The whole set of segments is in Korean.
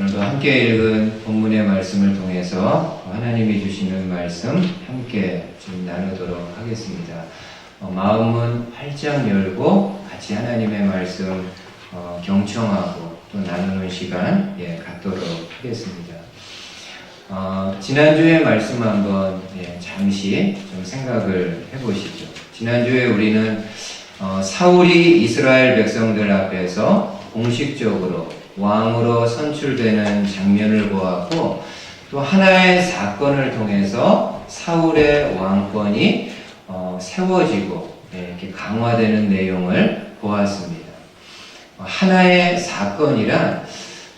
오늘도 함께 읽은 본문의 말씀을 통해서 하나님이 주시는 말씀 함께 좀 나누도록 하겠습니다. 마음은 활짝 열고 같이 하나님의 말씀 경청하고 또 나누는 시간 갖도록 하겠습니다. 지난주의 말씀 한번 잠시 좀 생각을 해보시죠. 지난주에 우리는 사울이 이스라엘 백성들 앞에서 공식적으로 왕으로 선출되는 장면을 보았고, 또 하나의 사건을 통해서 사울의 왕권이 세워지고 이렇게 강화되는 내용을 보았습니다. 하나의 사건이란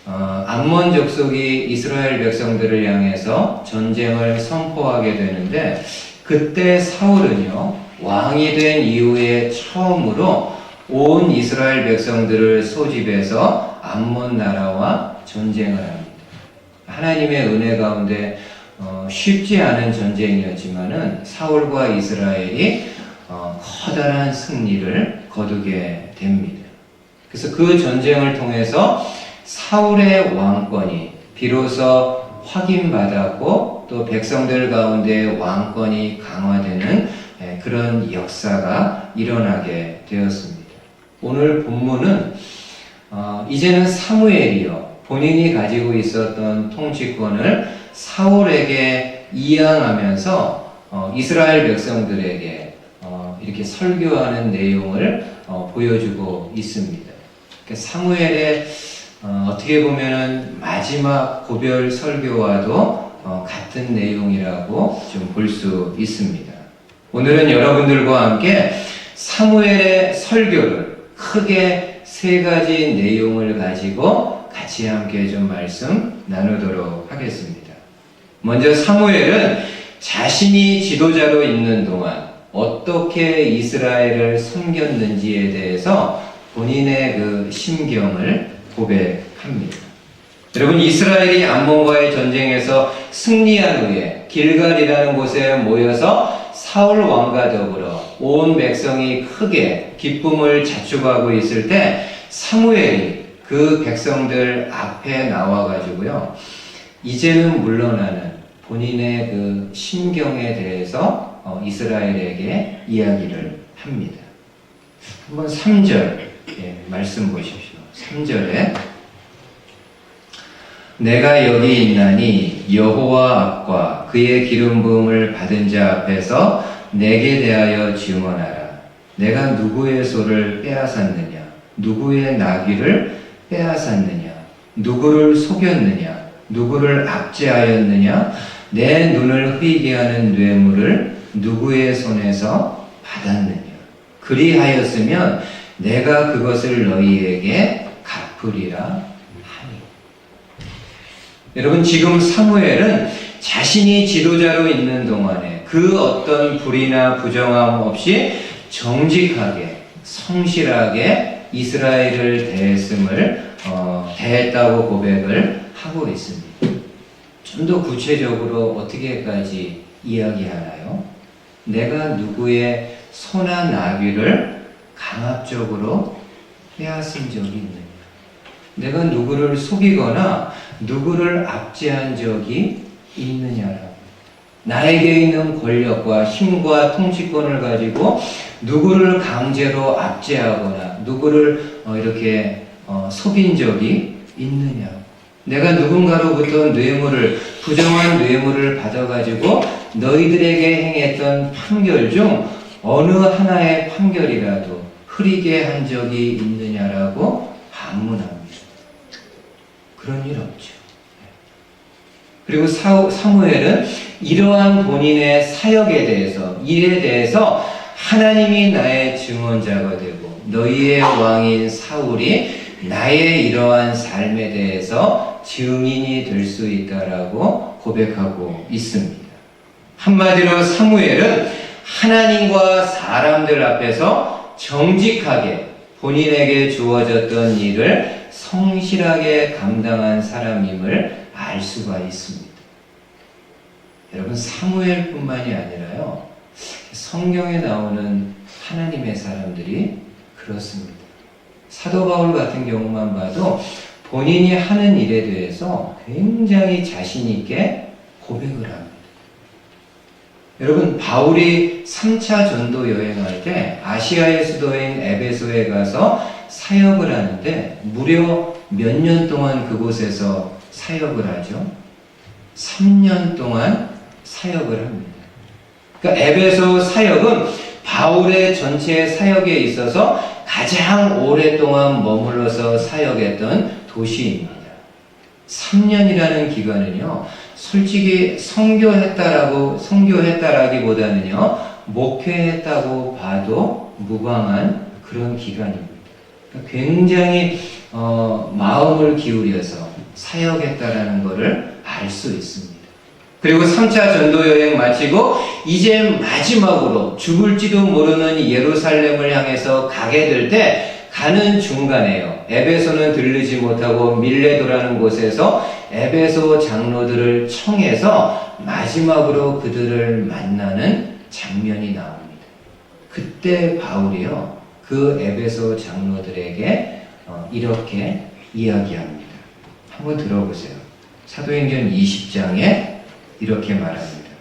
암몬 족속이 이스라엘 백성들을 향해서 전쟁을 선포하게 되는데, 그때 사울은요 왕이 된 이후에 처음으로 온 이스라엘 백성들을 소집해서 암몬 나라와 전쟁을 합니다. 하나님의 은혜 가운데 쉽지 않은 전쟁이었지만은 사울과 이스라엘이 커다란 승리를 거두게 됩니다. 그래서 그 전쟁을 통해서 사울의 왕권이 비로소 확인받았고, 또 백성들 가운데 왕권이 강화되는 그런 역사가 일어나게 되었습니다. 오늘 본문은 이제는 사무엘이요 본인이 가지고 있었던 통치권을 사울에게 이양하면서 이스라엘 백성들에게 이렇게 설교하는 내용을 보여주고 있습니다. 사무엘의 어떻게 보면은 마지막 고별 설교와도 같은 내용이라고 좀 볼 수 있습니다. 오늘은 여러분들과 함께 사무엘의 설교를 크게 세 가지 내용을 가지고 같이 함께 좀 말씀 나누도록 하겠습니다. 먼저 사무엘은 자신이 지도자로 있는 동안 어떻게 이스라엘을 섬겼는지에 대해서 본인의 그 심경을 고백합니다. 여러분, 이스라엘이 암몬과의 전쟁에서 승리한 후에 길갈이라는 곳에 모여서 사울 왕과 더불어 온 백성이 크게 기쁨을 자축하고 있을 때 사무엘이 그 백성들 앞에 나와가지고요, 이제는 물러나는 본인의 그 심경에 대해서 이스라엘에게 이야기를 합니다. 한번 3절 말씀 보십시오. 3절에 내가 여기 있나니 여호와 앞과 그의 기름 부음을 받은 자 앞에서 내게 대하여 증언하라. 내가 누구의 소를 빼앗았느냐? 누구의 나귀를 빼앗았느냐? 누구를 속였느냐? 누구를 압제하였느냐? 내 눈을 흐리게 하는 뇌물을 누구의 손에서 받았느냐? 그리하였으면 내가 그것을 너희에게 갚으리라. 여러분, 지금 사무엘은 자신이 지도자로 있는 동안에 그 어떤 불의나 부정함 없이 정직하게, 성실하게 이스라엘을 대했다고 고백을 하고 있습니다. 좀 더 구체적으로 어떻게까지 이야기하나요? 내가 누구의 소나 나귀를 강압적으로 빼앗은 적이 있느냐? 내가 누구를 속이거나 누구를 압제한 적이 있느냐라고. 나에게 있는 권력과 힘과 통치권을 가지고 누구를 강제로 압제하거나 누구를 이렇게 속인 적이 있느냐. 내가 누군가로부터 뇌물을, 부정한 뇌물을 받아가지고 너희들에게 행했던 판결 중 어느 하나의 판결이라도 흐리게 한 적이 있느냐라고 반문합니다. 그런 일 없죠. 그리고 사무엘은 이러한 본인의 사역에 대해서, 일에 대해서 하나님이 나의 증언자가 되고 너희의 왕인 사울이 나의 이러한 삶에 대해서 증인이 될 수 있다라고 고백하고 있습니다. 한마디로 사무엘은 하나님과 사람들 앞에서 정직하게 본인에게 주어졌던 일을 성실하게 감당한 사람임을 알 수가 있습니다. 여러분, 사무엘뿐만이 아니라요, 성경에 나오는 하나님의 사람들이 그렇습니다. 사도 바울 같은 경우만 봐도 본인이 하는 일에 대해서 굉장히 자신 있게 고백을 합니다. 여러분, 바울이 3차 전도 여행할 때 아시아의 수도인 에베소에 가서 사역을 하는데 무려 몇 년 동안 그곳에서 사역을 하죠? 3년 동안 사역을 합니다. 그러니까 에베소 사역은 바울의 전체 사역에 있어서 가장 오랫동안 머물러서 사역했던 도시입니다. 3년이라는 기간은요, 솔직히 선교했다라기보다는요, 목회했다고 봐도 무방한 그런 기간입니다. 그러니까 굉장히 마음을 기울여서 사역했다라는 것을 알 수 있습니다. 그리고 3차 전도 여행 마치고 이제 마지막으로 죽을지도 모르는 예루살렘을 향해서 가게 될 때 가는 중간에요. 에베소는 들르지 못하고 밀레도라는 곳에서 에베소 장로들을 청해서 마지막으로 그들을 만나는 장면이 나옵니다. 그때 바울이요, 그 에베소 장로들에게 이렇게 이야기합니다. 한번 들어보세요. 사도행전 20장에 이렇게 말합니다.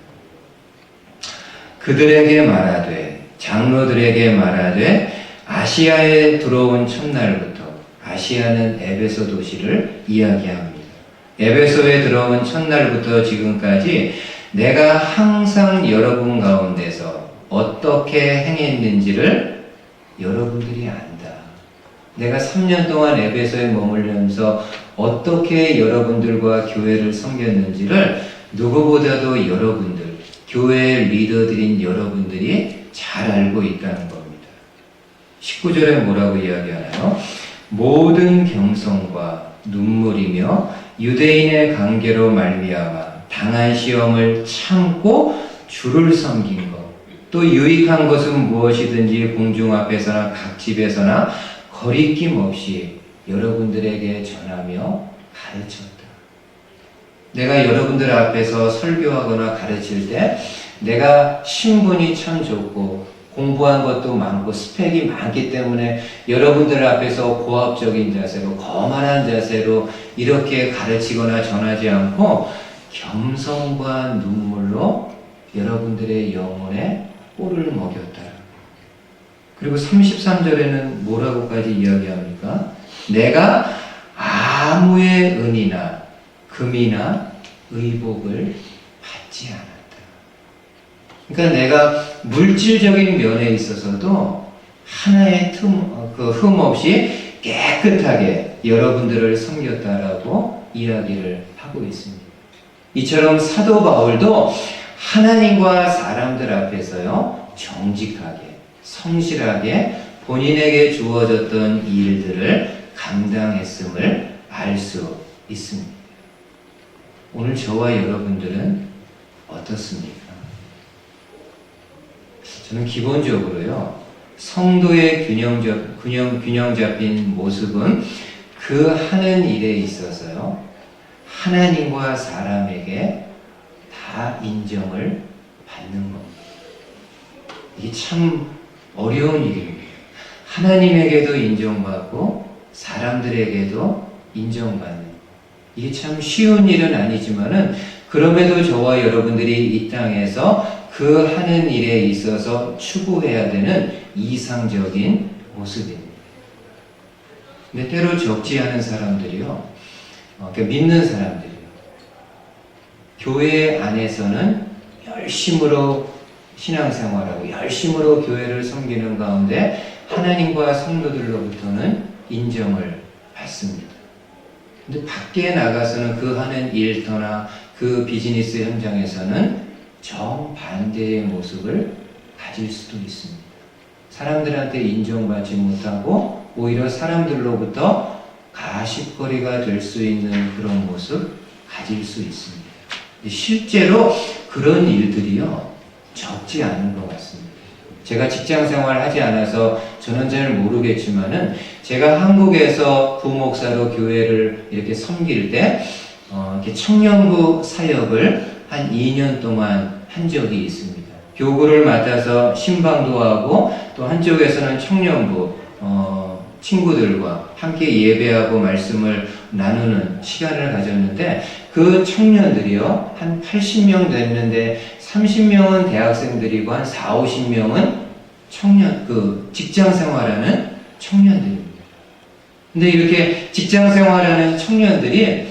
그들에게 말하되, 장로들에게 말하되, 아시아에 들어온 첫날부터, 아시아는 에베소 도시를 이야기합니다. 에베소에 들어온 첫날부터 지금까지 내가 항상 여러분 가운데서 어떻게 행했는지를 여러분들이 안다. 내가 3년 동안 에베소에 머물면서 어떻게 여러분들과 교회를 섬겼는지를 누구보다도 여러분들, 교회의 리더들인 여러분들이 잘 알고 있다는 겁니다. 19절에 뭐라고 이야기하나요? 모든 경성과 눈물이며 유대인의 관계로 말미암아 당한 시험을 참고 주를 섬긴 것, 또 유익한 것은 무엇이든지 공중 앞에서나 각 집에서나 거리낌 없이 여러분들에게 전하며 가르쳤다. 내가 여러분들 앞에서 설교하거나 가르칠 때 내가 신분이 참 좋고 공부한 것도 많고 스펙이 많기 때문에 여러분들 앞에서 고압적인 자세로, 거만한 자세로 이렇게 가르치거나 전하지 않고 겸손과 눈물로 여러분들의 영혼에 꿀을 먹였다. 그리고 33절에는 뭐라고까지 이야기합니까? 내가 아무의 은이나 금이나 의복을 받지 않았다. 그러니까 내가 물질적인 면에 있어서도 하나의 흠 없이 깨끗하게 여러분들을 섬겼다라고 이야기를 하고 있습니다. 이처럼 사도 바울도 하나님과 사람들 앞에서요, 정직하게, 성실하게 본인에게 주어졌던 일들을 감당했음을 알 수 있습니다. 오늘 저와 여러분들은 어떻습니까? 저는 기본적으로요, 성도의 균형 잡힌 모습은 그 하는 일에 있어서요, 하나님과 사람에게 다 인정을 받는 겁니다. 이게 참 어려운 일입니다. 하나님에게도 인정받고 사람들에게도 인정받는, 이게 참 쉬운 일은 아니지만은 그럼에도 저와 여러분들이 이 땅에서 그 하는 일에 있어서 추구해야 되는 이상적인 모습입니다. 근데 때로 적지 않은 사람들이요, 믿는 사람들이요, 교회 안에서는 열심으로 신앙생활하고 열심으로 교회를 섬기는 가운데 하나님과 성도들로부터는 인정을 받습니다. 근데 밖에 나가서는 그 하는 일터나 그 비즈니스 현장에서는 정반대의 모습을 가질 수도 있습니다. 사람들한테 인정받지 못하고 오히려 사람들로부터 가십거리가 될 수 있는 그런 모습 가질 수 있습니다. 실제로 그런 일들이요, 적지 않은 것 같습니다. 제가 직장 생활을 하지 않아서 저는 잘 모르겠지만은 제가 한국에서 부목사로 교회를 이렇게 섬길 때 이렇게 청년부 사역을 한 2년 동안 한 적이 있습니다. 교구를 맡아서 신방도 하고 또 한쪽에서는 청년부 친구들과 함께 예배하고 말씀을 나누는 시간을 가졌는데 그 청년들이요 한 80명 됐는데 30명은 대학생들이고 한 4, 50명은 청년 직장 생활하는 청년들입니다. 근데 이렇게 직장 생활하는 청년들이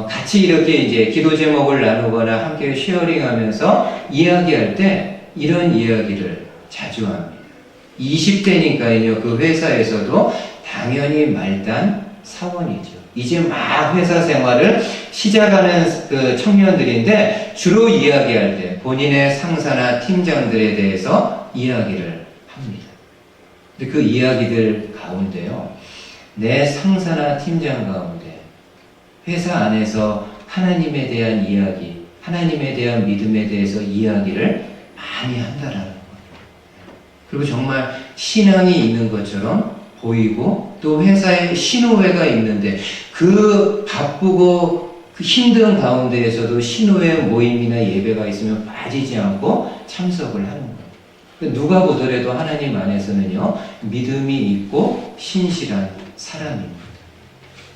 같이 이렇게 이제 기도 제목을 나누거나 함께 쉐어링하면서 이야기할 때 이런 이야기를 자주 합니다. 20대니까요 그 회사에서도 당연히 말단 사원이죠. 이제 막 회사 생활을 시작하는 그 청년들인데 주로 이야기할 때 본인의 상사나 팀장들에 대해서 이야기를 합니다. 근데 그 이야기들 가운데요 내 상사나 팀장 가운데 회사 안에서 하나님에 대한 이야기, 하나님에 대한 믿음에 대해서 이야기를 많이 한다라는 거예요. 그리고 정말 신앙이 있는 것처럼 보이고 또 회사에 신호회가 있는데 그 바쁘고 그 힘든 가운데에서도 신호회 모임이나 예배가 있으면 빠지지 않고 참석을 하는 거예요. 누가 보더라도 하나님 안에서는요 믿음이 있고 신실한 사람입니다.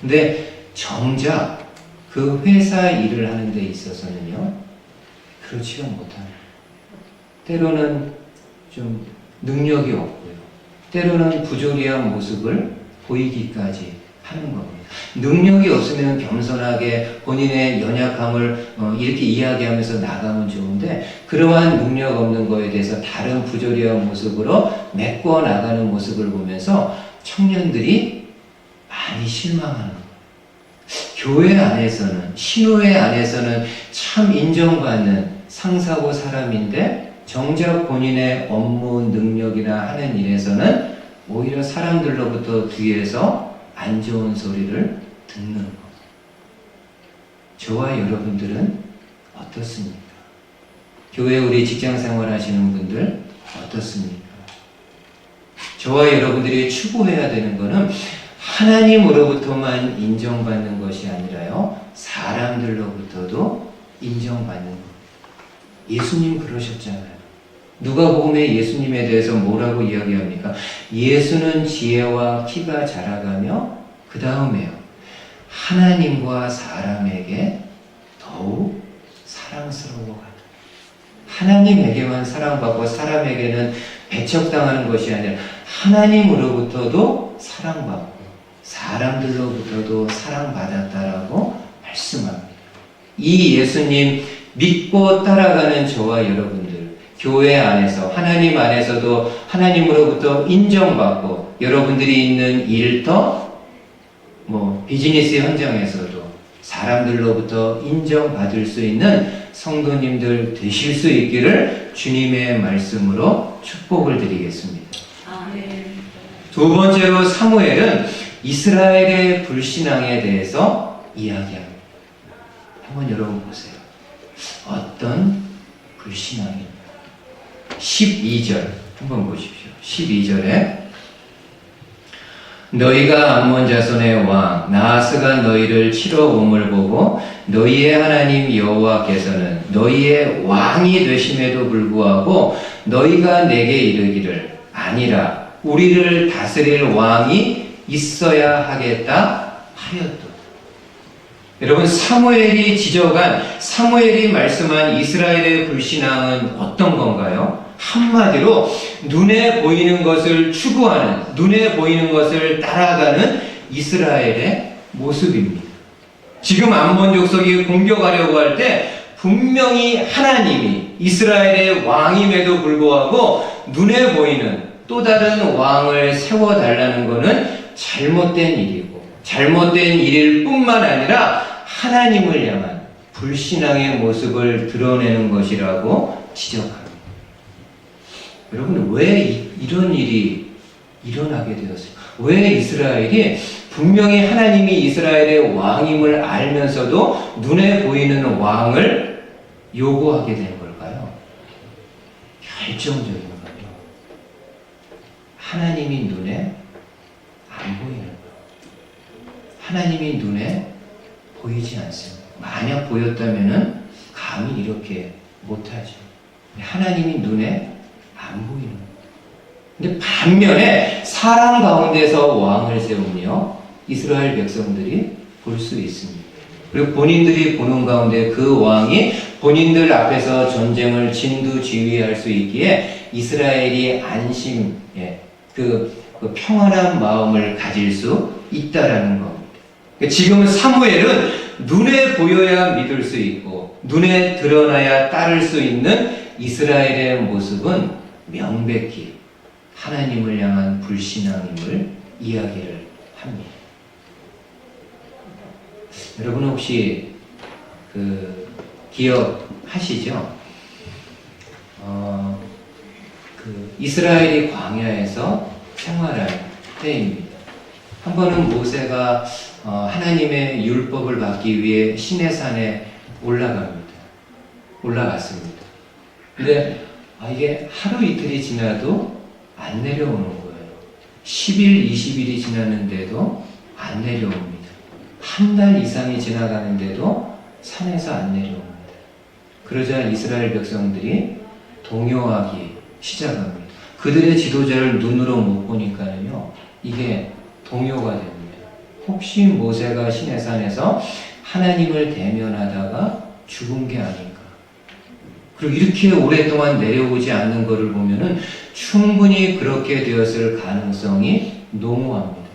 근데 정작 그 회사 일을 하는 데 있어서는요 그렇지가 못합니다. 때로는 좀 능력이 없고요. 때로는 부조리한 모습을 보이기까지 하는 겁니다. 능력이 없으면 겸손하게 본인의 연약함을 이렇게 이야기하면서 나가면 좋은데 그러한 능력 없는 거에 대해서 다른 부조리한 모습으로 메꿔 나가는 모습을 보면서 청년들이 많이 실망하는 거예요. 교회 안에서는 신호회 안에서는 참 인정받는 상사고 사람인데 정작 본인의 업무 능력이나 하는 일에서는 오히려 사람들로부터 뒤에서 안 좋은 소리를 듣는 것. 저와 여러분들은 어떻습니까? 교회 우리 직장생활 하시는 분들 어떻습니까? 저와 여러분들이 추구해야 되는 것은 하나님으로부터만 인정받는 것이 아니라요 사람들로부터도 인정받는 것. 예수님 그러셨잖아요. 누가복음에 예수님에 대해서 뭐라고 이야기합니까? 예수는 지혜와 키가 자라가며 그 다음에요 하나님과 사람에게 더욱 사랑스러워가다. 하나님에게만 사랑받고 사람에게는 배척당하는 것이 아니라 하나님으로부터도 사랑받고 사람들로부터도 사랑받았다라고 말씀합니다. 이 예수님 믿고 따라가는 저와 여러분들 교회 안에서 하나님 안에서도 하나님으로부터 인정받고 여러분들이 있는 일터 비즈니스 현장에서도 사람들로부터 인정받을 수 있는 성도님들 되실 수 있기를 주님의 말씀으로 축복을 드리겠습니다. 두 번째로 사무엘은 이스라엘의 불신앙에 대해서 이야기합니다. 한번 여러분 보세요. 어떤 불신앙입니까? 12절 한번 보십시오. 12절에 너희가 암몬 자손의 왕 나하스가 너희를 치러 옴을 보고 너희의 하나님 여호와께서는 너희의 왕이 되심에도 불구하고 너희가 내게 이르기를 아니라 우리를 다스릴 왕이 있어야 하겠다 하였도다. 여러분 사무엘이 말씀한 이스라엘의 불신앙은 어떤 건가요? 한마디로 눈에 보이는 것을 추구하는, 눈에 보이는 것을 따라가는 이스라엘의 모습입니다. 지금 암몬 족속이 공격하려고 할 때 분명히 하나님이 이스라엘의 왕임에도 불구하고 눈에 보이는 또 다른 왕을 세워달라는 것은 잘못된 일이고 잘못된 일일 뿐만 아니라 하나님을 향한 불신앙의 모습을 드러내는 것이라고 지적합니다. 여러분 왜 이런 일이 일어나게 되었을까? 왜 이스라엘이 분명히 하나님이 이스라엘의 왕임을 알면서도 눈에 보이는 왕을 요구하게 된 걸까요? 결정적인 거예요. 하나님이 눈에 안 보이는 거예요. 하나님이 눈에 보이지 않습니다. 만약 보였다면은 감히 이렇게 못하죠. 하나님이 눈에 안 보이는 거예요. 근데 반면에 사람 가운데서 왕을 세우며 이스라엘 백성들이 볼 수 있습니다. 그리고 본인들이 보는 가운데 그 왕이 본인들 앞에서 전쟁을 진두지휘할 수 있기에 이스라엘이 안심, 그 평안한 마음을 가질 수 있다라는 겁니다. 지금 사무엘은 눈에 보여야 믿을 수 있고 눈에 드러나야 따를 수 있는 이스라엘의 모습은 명백히 하나님을 향한 불신앙임을 이야기를 합니다. 여러분 혹시 기억하시죠? 이스라엘이 광야에서 생활할 때입니다. 한 번은 모세가 하나님의 율법을 받기 위해 시내산에 올라갔습니다. 근데 이게 하루 이틀이 지나도 안 내려오는 거예요. 10일, 20일이 지났는데도 안 내려옵니다. 한 달 이상이 지나가는데도 산에서 안 내려옵니다. 그러자 이스라엘 백성들이 동요하기 시작합니다. 그들의 지도자를 눈으로 못 보니까는요, 이게 동요가 됩니다. 혹시 모세가 시내산에서 하나님을 대면하다가 죽은 게 아닌가. 그리고 이렇게 오랫동안 내려오지 않는 것을 보면은 충분히 그렇게 되었을 가능성이 농후합니다.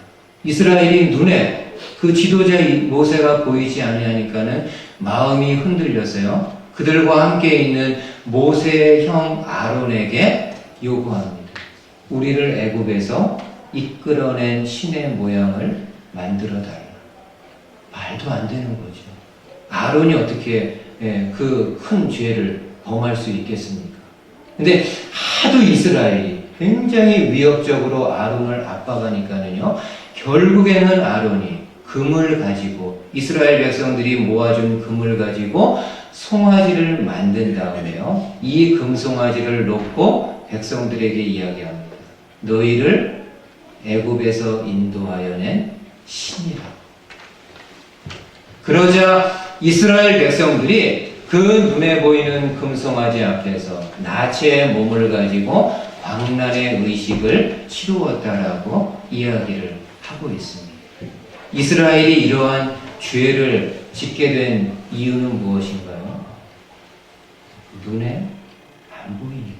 이스라엘이 눈에 그 지도자 모세가 보이지 아니하니까는 마음이 흔들려서요. 그들과 함께 있는 모세의 형 아론에게 요구합니다. 우리를 애굽에서 이끌어낸 신의 모양을 만들어 달라. 말도 안 되는 거죠. 아론이 어떻게 그 큰 죄를 범할 수 있겠습니까? 근데 하도 이스라엘이 굉장히 위협적으로 아론을 압박하니까는요, 결국에는 아론이 금을 가지고 이스라엘 백성들이 모아준 금을 가지고 송아지를 만든 다음에요, 이 금송아지를 놓고 백성들에게 이야기합니다. 너희를 애굽에서 인도하여 낸 신이라. 그러자 이스라엘 백성들이 그 눈에 보이는 금송아지 앞에서 나체의 몸을 가지고 광란의 의식을 치루었다라고 이야기를 하고 있습니다. 이스라엘이 이러한 죄를 짓게 된 이유는 무엇인가요? 눈에 안 보이니까.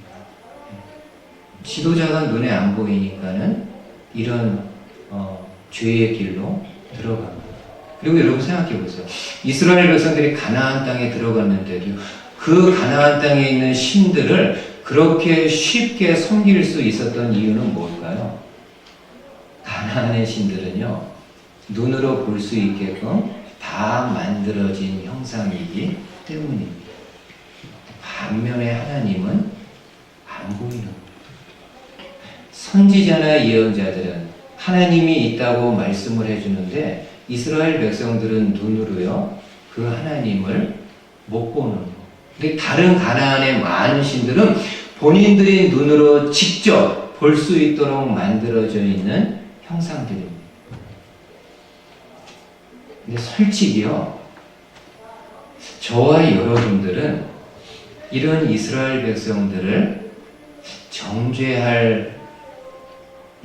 지도자가 눈에 안 보이니까는 이런 죄의 길로 들어갑니다. 그리고 여러분 생각해 보세요. 이스라엘 백성들이 가나안 땅에 들어갔는데도 그 가나안 땅에 있는 신들을 그렇게 쉽게 섬길 수 있었던 이유는 뭘까요? 가나안의 신들은요, 눈으로 볼 수 있게끔 다 만들어진 형상이기 때문입니다. 반면에 하나님은 안 보이는 거예요. 선지자나 예언자들은 하나님이 있다고 말씀을 해주는데 이스라엘 백성들은 눈으로요, 그 하나님을 못 보는 거. 근데 다른 가나안의 많은 신들은 본인들이 눈으로 직접 볼 수 있도록 만들어져 있는 형상들입니다. 근데 솔직히요, 저와 여러분들은 이런 이스라엘 백성들을 정죄할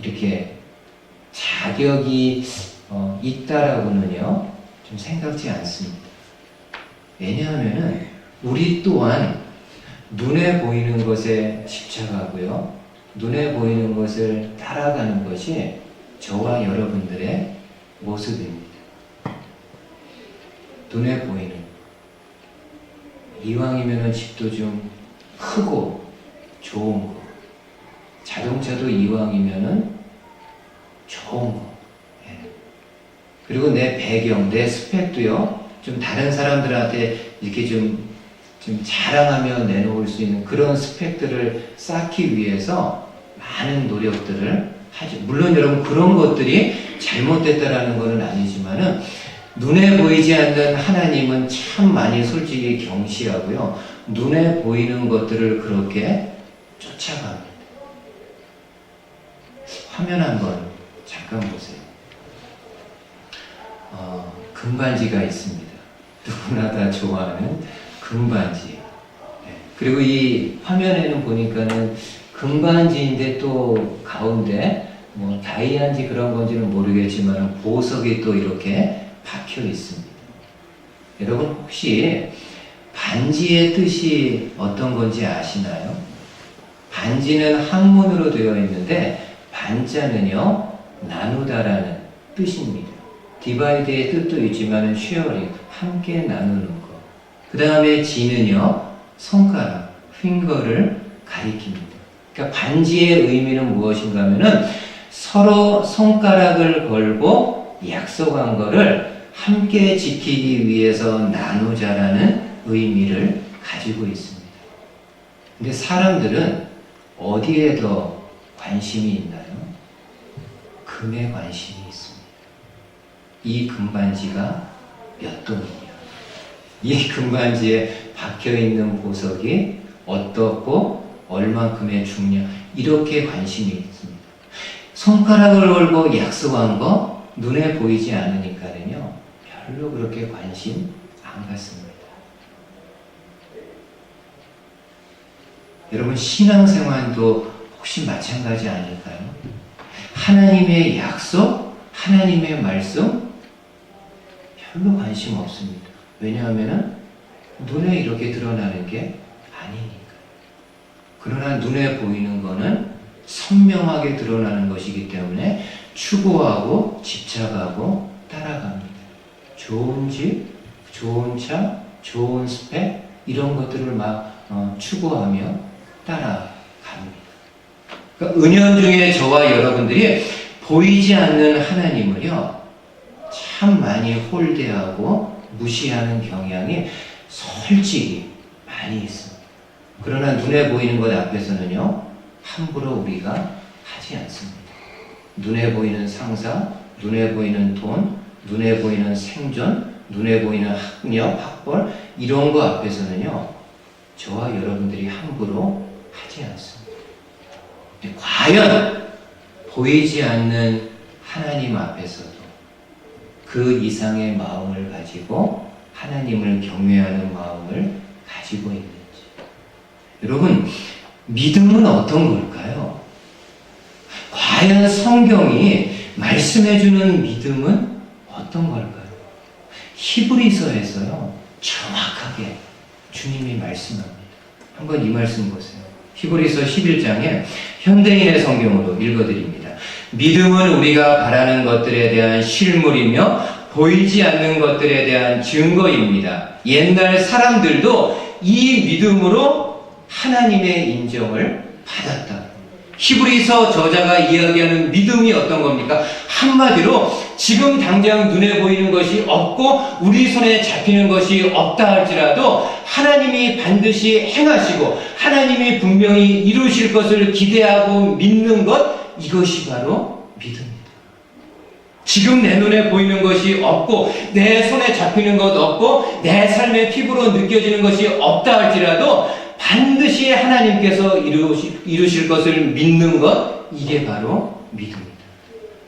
이렇게 자격이 있다라고는요, 좀 생각지 않습니다. 왜냐하면은 우리 또한 눈에 보이는 것에 집착하고요, 눈에 보이는 것을 따라가는 것이 저와 여러분들의 모습입니다. 눈에 보이는, 이왕이면은 집도 좀 크고 좋은 거, 자동차도 이왕이면은 좋은 거, 그리고 내 배경, 내 스펙도요, 좀 다른 사람들한테 이렇게 좀 자랑하며 내놓을 수 있는 그런 스펙들을 쌓기 위해서 많은 노력들을 하죠. 물론 여러분 그런 것들이 잘못됐다라는 것은 아니지만은 눈에 보이지 않는 하나님은 참 많이 솔직히 경시하고요, 눈에 보이는 것들을 그렇게 쫓아갑니다. 화면 한번 잠깐 보세요. 금반지가 있습니다. 누구나 다 좋아하는 금반지. 그리고 이 화면에는 보니까는 금반지인데 또 가운데 뭐 다이아인지 그런 건지는 모르겠지만 보석이 또 이렇게 박혀 있습니다. 여러분 혹시 반지의 뜻이 어떤 건지 아시나요? 반지는 한문으로 되어 있는데 반자는요 나누다라는 뜻입니다. 디바이드의 뜻도 있지만 쉐어링, 함께 나누는 것. 그 다음에 지는요 손가락, 핑거를 가리킵니다. 그러니까 반지의 의미는 무엇인가 하면은 서로 손가락을 걸고 약속한 거를 함께 지키기 위해서 나누자라는 의미를 가지고 있습니다. 근데 사람들은 어디에 더 관심이 있나요? 금에 관심이 있습니다. 이 금반지가 몇 돈이냐? 이 금반지에 박혀있는 보석이 어떻고 얼만큼의 중량, 이렇게 관심이 있습니다. 손가락을 걸고 약속한 거 눈에 보이지 않으니까는요 별로 그렇게 관심 안 갖습니다. 여러분 신앙생활도 혹시 마찬가지 아닐까요? 하나님의 약속, 하나님의 말씀 별로 관심 없습니다. 왜냐하면 눈에 이렇게 드러나는 게 아니니까. 그러나 눈에 보이는 거는 선명하게 드러나는 것이기 때문에 추구하고 집착하고 따라갑니다. 좋은 집, 좋은 차, 좋은 스펙 이런 것들을 막 추구하며 따라갑니다. 그러니까 은연중에 저와 여러분들이 보이지 않는 하나님을요 참 많이 홀대하고 무시하는 경향이 솔직히 많이 있습니다. 그러나 눈에 보이는 것 앞에서는요 함부로 우리가 하지 않습니다. 눈에 보이는 상사, 눈에 보이는 돈, 눈에 보이는 생존, 눈에 보이는 학력, 학벌 이런 거 앞에서는요 저와 여러분들이 함부로 하지 않습니다. 과연 보이지 않는 하나님 앞에서도 그 이상의 마음을 가지고 하나님을 경외하는 마음을 가지고 있는지. 여러분 믿음은 어떤 걸까요? 과연 성경이 말씀해주는 믿음은 어떤 걸까요? 히브리서에서요 정확하게 주님이 말씀합니다. 한번 이 말씀 보세요. 히브리서 11장에 현대인의 성경으로 읽어드립니다. 믿음은 우리가 바라는 것들에 대한 실물이며 보이지 않는 것들에 대한 증거입니다. 옛날 사람들도 이 믿음으로 하나님의 인정을 받았다. 히브리서 저자가 이야기하는 믿음이 어떤 겁니까? 한마디로 지금 당장 눈에 보이는 것이 없고 우리 손에 잡히는 것이 없다 할지라도 하나님이 반드시 행하시고 하나님이 분명히 이루실 것을 기대하고 믿는 것, 이것이 바로 믿음입니다. 지금 내 눈에 보이는 것이 없고 내 손에 잡히는 것 없고 내 삶의 피부로 느껴지는 것이 없다 할지라도 반드시 하나님께서 이루실 것을 믿는 것, 이게 바로 믿음입니다.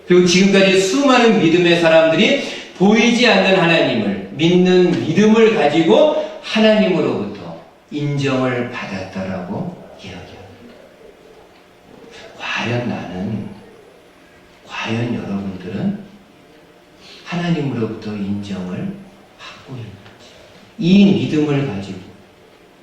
그리고 지금까지 수많은 믿음의 사람들이 보이지 않는 하나님을 믿는 믿음을 가지고 하나님으로부터 인정을 받았다라고 이야기합니다. 과연 여러분들은 하나님으로부터 인정을 받고 있는지, 이 믿음을 가지고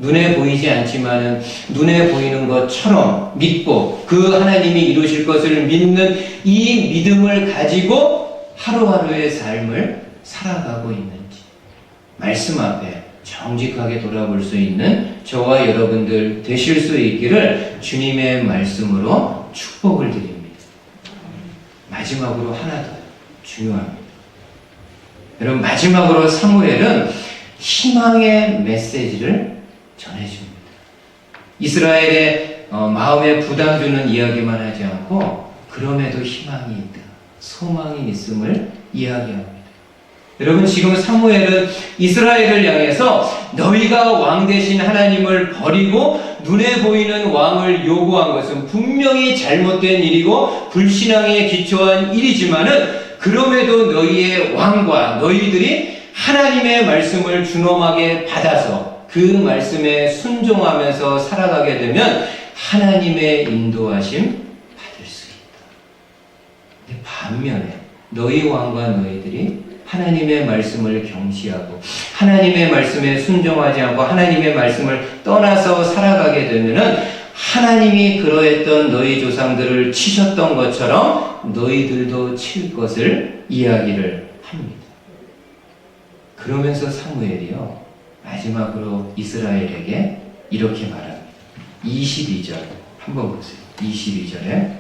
눈에 보이지 않지만은 눈에 보이는 것처럼 믿고 그 하나님이 이루실 것을 믿는 이 믿음을 가지고 하루하루의 삶을 살아가고 있는지, 말씀 앞에 정직하게 돌아볼 수 있는 저와 여러분들 되실 수 있기를 주님의 말씀으로 축복을 드립니다. 마지막으로 하나 더 중요합니다. 여러분 마지막으로 사무엘은 희망의 메시지를 전해줍니다. 이스라엘의 마음에 부담 주는 이야기만 하지 않고 그럼에도 희망이 있다, 소망이 있음을 이야기합니다. 여러분 지금 사무엘은 이스라엘을 향해서 너희가 왕 대신 하나님을 버리고 눈에 보이는 왕을 요구한 것은 분명히 잘못된 일이고 불신앙에 기초한 일이지만은 그럼에도 너희의 왕과 너희들이 하나님의 말씀을 준엄하게 받아서 그 말씀에 순종하면서 살아가게 되면 하나님의 인도하심 받을 수 있다. 근데 반면에 너희 왕과 너희들이 하나님의 말씀을 경시하고 하나님의 말씀에 순종하지 않고 하나님의 말씀을 떠나서 살아가게 되면은 하나님이 그러했던 너희 조상들을 치셨던 것처럼 너희들도 칠 것을 이야기를 합니다. 그러면서 사무엘이요 마지막으로 이스라엘에게 이렇게 말합니다. 22절 한번 보세요. 22절에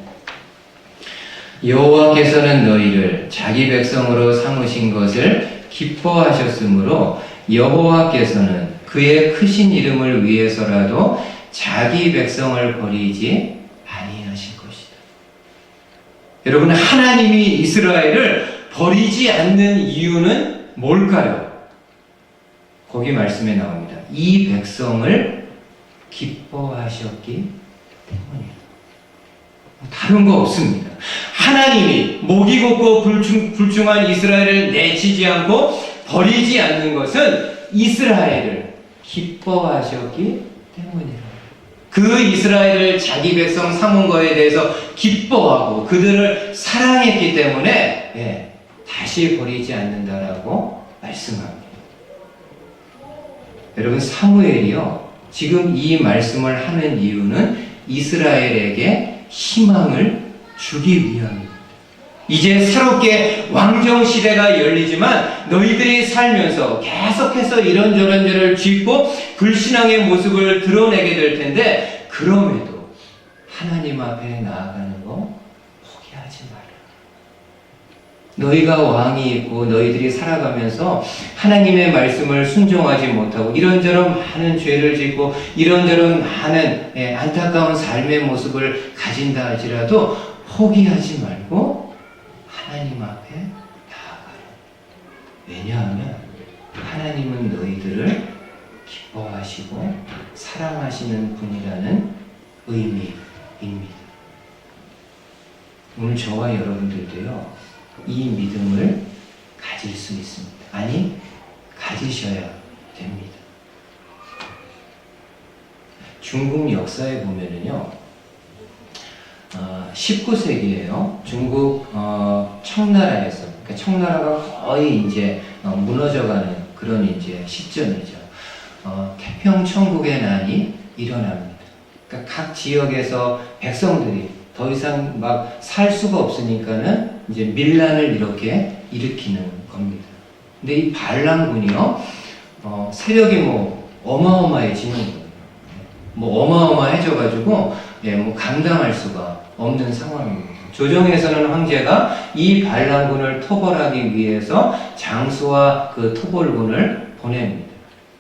여호와께서는 너희를 자기 백성으로 삼으신 것을 기뻐하셨으므로 여호와께서는 그의 크신 이름을 위해서라도 자기 백성을 버리지 아니하실 것이다. 여러분, 하나님이 이스라엘을 버리지 않는 이유는 뭘까요? 거기 말씀에 나옵니다. 이 백성을 기뻐하셨기 때문이에요. 다른 거 없습니다. 하나님이 목이 곧고 불중한 이스라엘을 내치지 않고 버리지 않는 것은 이스라엘을 기뻐하셨기 때문이에요. 그 이스라엘을 자기 백성 삼은 거에 대해서 기뻐하고 그들을 사랑했기 때문에 다시 버리지 않는다라고 말씀합니다. 여러분, 사무엘이요 지금 이 말씀을 하는 이유는 이스라엘에게 희망을 주기 위함입니다. 이제 새롭게 왕정 시대가 열리지만 너희들이 살면서 계속해서 이런저런 죄를 짓고 불신앙의 모습을 드러내게 될 텐데 그럼에도 하나님 앞에 나아가는 거 포기하지 마라. 너희가 왕이 있고 너희들이 살아가면서 하나님의 말씀을 순종하지 못하고 이런저런 많은 죄를 짓고 이런저런 많은 안타까운 삶의 모습을 가진다 할지라도 포기하지 말고 하나님 앞에 나아가라. 왜냐하면 하나님은 너희들을 기뻐하시고 사랑하시는 분이라는 의미입니다. 오늘 저와 여러분들도요 이 믿음을 가질 수 있습니다. 아니, 가지셔야 됩니다. 중국 역사에 보면은요, 19세기에요. 중국 청나라에서, 그러니까 청나라가 거의 이제 무너져가는 그런 이제 시점이죠. 태평천국의 난이 일어납니다. 그러니까 각 지역에서 백성들이 더 이상 막 살 수가 없으니까는 이제 밀란을 이렇게 일으키는 겁니다. 근데 이 반란군이요, 세력이 뭐 어마어마해지는 거예요. 뭐 어마어마해져가지고 뭐 감당할 수가 없는 상황입니다. 조정에서는 황제가 이 반란군을 토벌하기 위해서 장수와 그 토벌군을 보냅니다.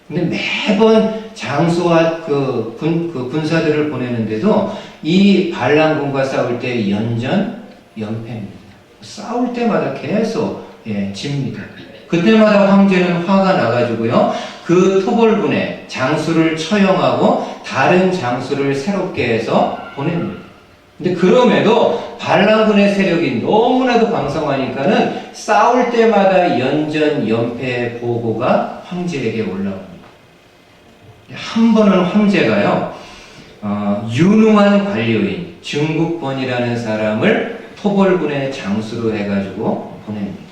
근데 매번 장수와 그 군사들을 보내는데도 이 반란군과 싸울 때 연패입니다. 싸울 때마다 계속 집니다. 그때마다 황제는 화가 나가지고요, 그 토벌군의 장수를 처형하고 다른 장수를 새롭게 해서 보냅니다. 근데 그럼에도 반란군의 세력이 너무나도 강성하니까는 싸울 때마다 연패의 보고가 황제에게 올라옵니다. 한 번은 황제가요, 유능한 관료인 증국본이라는 사람을 토벌군의 장수로 해가지고 보냅니다.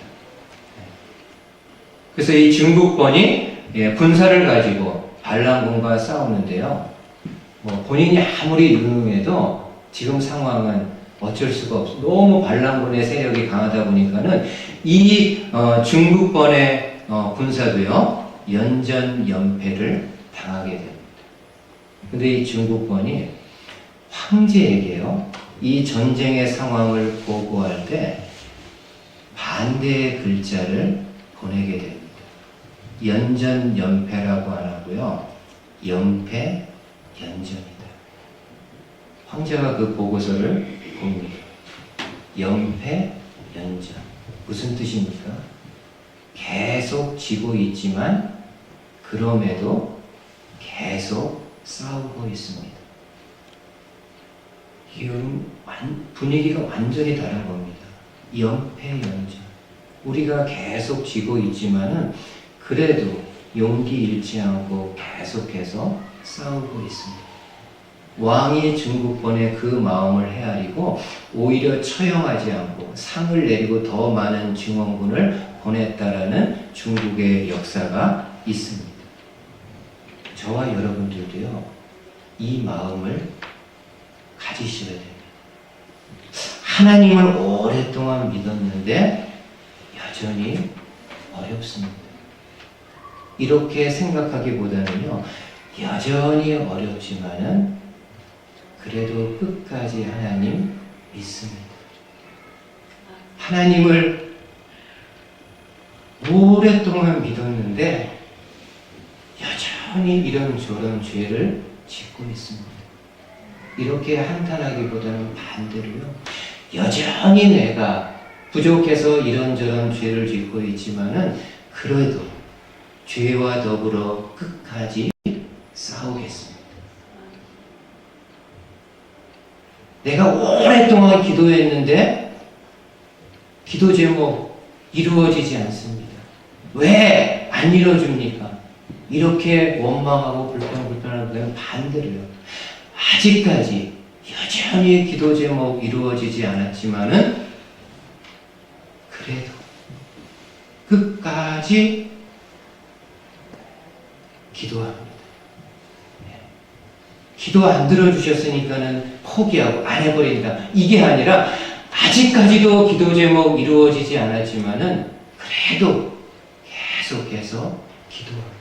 그래서 이 증국본이 군사를 가지고 반란군과 싸우는데요, 본인이 아무리 유능해도 지금 상황은 어쩔 수가 없어. 너무 반란군의 세력이 강하다 보니까는 이 증국본의 군사도요 연패를 당하게 됩니다. 근데 이 증국본이 황제에게요 이 전쟁의 상황을 보고할 때 반대의 글자를 보내게 됩니다. 연패라고 안 하고요, 연패, 연전이다. 황제가 그 보고서를 봅니다. 연패, 연전. 무슨 뜻입니까? 계속 지고 있지만 그럼에도 계속 싸우고 있습니다. 이건 분위기가 완전히 다른 겁니다. 연패, 연전. 우리가 계속 지고 있지만은 그래도 용기 잃지 않고 계속해서 싸우고 있습니다. 왕이 증국본의 그 마음을 헤아리고 오히려 처형하지 않고 상을 내리고 더 많은 증원군을 보냈다라는 중국의 역사가 있습니다. 저와 여러분들도요, 이 마음을 가지셔야 됩니다. 하나님을 오랫동안 믿었는데 여전히 어렵습니다. 이렇게 생각하기보다는요, 여전히 어렵지만은 그래도 끝까지 하나님 믿습니다. 하나님을 오랫동안 믿었는데 여전히 이런저런 죄를 짓고 있습니다. 이렇게 한탄하기보다는 반대로요, 여전히 내가 부족해서 이런저런 죄를 짓고 있지만은 그래도 죄와 더불어 끝까지 싸우겠습니다. 내가 오랫동안 기도했는데 기도 제목 이루어지지 않습니다. 왜 안 이루어집니까? 이렇게 원망하고 불평하는 거는 반대로요, 아직까지 여전히 기도 제목 이루어지지 않았지만은 그래도 끝까지 기도합니다. 기도 안 들어주셨으니까는 포기하고 안 해버린다, 이게 아니라 아직까지도 기도 제목 이루어지지 않았지만은 그래도 계속해서 기도합니다.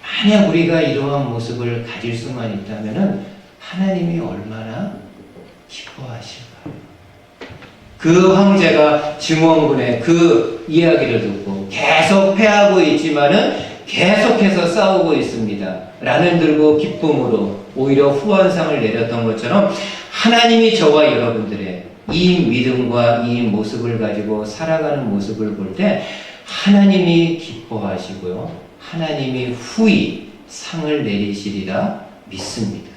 만약 우리가 이러한 모습을 가질 수만 있다면은 하나님이 얼마나 기뻐하실까요? 그 황제가 증원군의 그 이야기를 듣고 계속 패하고 있지만은 계속해서 싸우고 있습니다. 란을 들고 기쁨으로 오히려 후원상을 내렸던 것처럼 하나님이 저와 여러분들의 이 믿음과 이 모습을 가지고 살아가는 모습을 볼 때 하나님이 기뻐하시고요, 하나님이 후히 상을 내리시리라 믿습니다.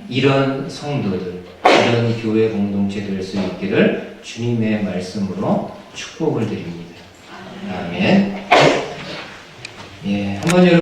이런 성도들, 이런 교회 공동체 될 수 있기를 주님의 말씀으로 축복을 드립니다. 아멘. 예, 한번 여러분